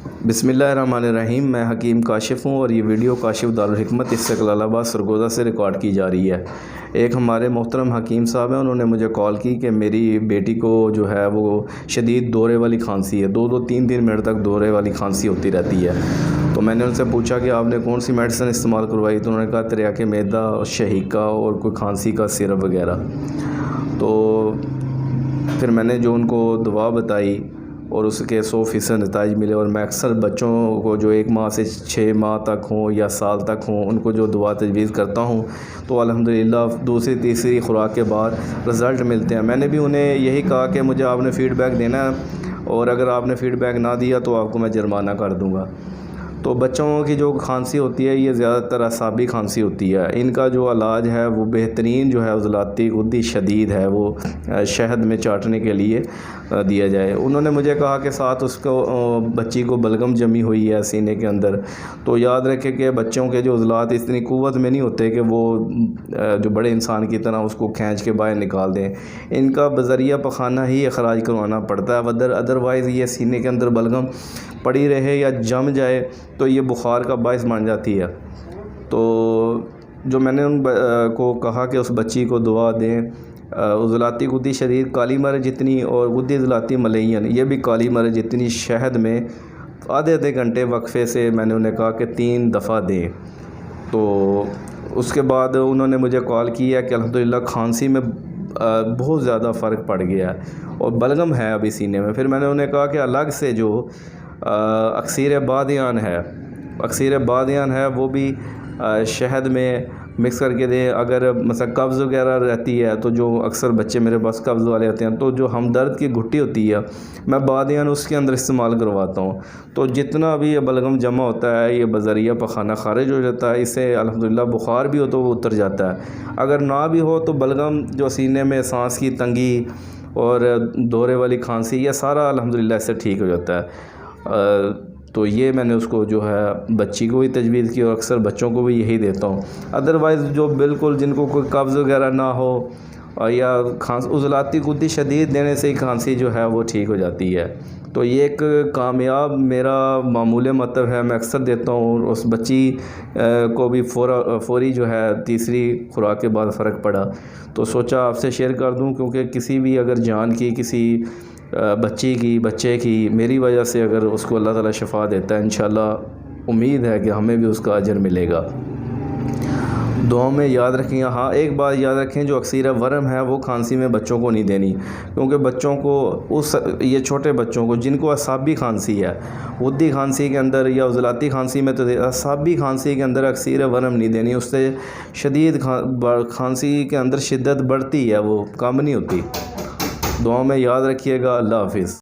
بسم اللہ الرحمن الرحیم۔ میں حکیم کاشف ہوں اور یہ ویڈیو کاشف دارالحکمت استقلال آباد سرگودا سے ریکارڈ کی جا رہی ہے۔ ایک ہمارے محترم حکیم صاحب ہیں، انہوں نے مجھے کال کی کہ میری بیٹی کو جو ہے وہ شدید دورے والی کھانسی ہے، 2-3 منٹ تک دورے والی کھانسی ہوتی رہتی ہے۔ تو میں نے ان سے پوچھا کہ آپ نے کون سی میڈیسن استعمال کروائی؟ تو انہوں نے کہا تریاک معدہ، شہیقہ اور کوئی کھانسی کا سرپ وغیرہ۔ تو پھر میں نے جو ان کو دوا بتائی اور اس کے 100% نتائج ملے، اور میں اکثر بچوں کو جو 1 ماہ سے 6 ماہ تک ہوں یا سال تک ہوں ان کو جو دعا تجویز کرتا ہوں تو الحمدللہ دوسری تیسری خوراک کے بعد رزلٹ ملتے ہیں۔ میں نے بھی انہیں یہی کہا کہ مجھے آپ نے فیڈ بیک دینا ہے، اور اگر آپ نے فیڈ بیک نہ دیا تو آپ کو میں جرمانہ کر دوں گا۔ تو بچوں کی جو کھانسی ہوتی ہے یہ زیادہ تر اعصابی کھانسی ہوتی ہے۔ ان کا جو علاج ہے وہ بہترین جو ہے عضلاتی غدی شدید ہے، وہ شہد میں چاٹنے کے لیے دیا جائے۔ انہوں نے مجھے کہا کہ ساتھ اس کو بچی کو بلغم جمی ہوئی ہے سینے کے اندر، تو یاد رکھے کہ بچوں کے جو عضلات اتنی قوت میں نہیں ہوتے کہ وہ جو بڑے انسان کی طرح اس کو کھینچ کے باہر نکال دیں۔ ان کا بذریعہ پخانہ ہی اخراج کروانا پڑتا ہے، ادروائز یہ سینے کے اندر بلغم پڑی رہے یا جم جائے تو یہ بخار کا باعث بن جاتی ہے۔ تو جو میں نے ان کو کہا کہ اس بچی کو دعا دیں، عضلاتی غدی شدید کالی مرچ جتنی اور غدی عضلاتی ملین یہ بھی کالی مرچ جتنی شہد میں آدھے گھنٹے وقفے سے میں نے انہیں کہا کہ 3 دفعہ دیں۔ تو اس کے بعد انہوں نے مجھے کال کی ہے کہ الحمدللہ کھانسی میں بہت زیادہ فرق پڑ گیا ہے اور بلغم ہے ابھی سینے میں۔ پھر میں نے انہیں کہا کہ الگ سے جو اکسیر بادیان ہے وہ بھی شہد میں مکس کر کے دیں۔ اگر مثلا قبض وغیرہ رہتی ہے تو جو اکثر بچے میرے پاس قبض والے ہوتے ہیں تو جو ہمدرد کی گھٹی ہوتی ہے میں بادیان اس کے اندر استعمال کرواتا ہوں، تو جتنا بھی یہ بلغم جمع ہوتا ہے یہ بذریعہ پخانہ خارج ہو جاتا ہے۔ اس سے الحمدللہ بخار بھی ہو تو وہ اتر جاتا ہے، اگر نہ بھی ہو تو بلغم جو سینے میں سانس کی تنگی اور دورے والی کھانسی یہ سارا الحمدللہ اس سے ٹھیک ہو جاتا ہے۔ تو یہ میں نے اس کو جو ہے بچی کو بھی تجویز کی اور اکثر بچوں کو بھی یہی دیتا ہوں۔ ادروائز جو بالکل جن کو کوئی قبض وغیرہ نہ ہو یا عضلاتی غدی شدید دینے سے ہی کھانسی جو ہے وہ ٹھیک ہو جاتی ہے، تو یہ ایک کامیاب میرا معمول مطلب ہے، میں اکثر دیتا ہوں۔ اور اس بچی کو بھی فوری جو ہے تیسری خوراک کے بعد فرق پڑا، تو سوچا آپ سے شیئر کر دوں، کیونکہ کسی بھی اگر جان کی کسی بچے کی میری وجہ سے اگر اس کو اللہ تعالیٰ شفا دیتا ہے، انشاءاللہ امید ہے کہ ہمیں بھی اس کا اجر ملے گا۔ دعاؤں میں یاد رکھیں۔ ہاں ایک بات یاد رکھیں، جو اکسیر ورم ہے وہ کھانسی میں بچوں کو نہیں دینی، کیونکہ بچوں کو یہ چھوٹے بچوں کو جن کو اعصابی کھانسی ہے، غدی کھانسی کے اندر یا عضلاتی کھانسی میں تو اعصابی کھانسی کے اندر اکسیر ورم نہیں دینی، اس سے شدید کھانسی کے اندر شدت بڑھتی ہے، وہ کم نہیں ہوتی۔ دعاؤں میں یاد رکھیے گا۔ اللہ حافظ۔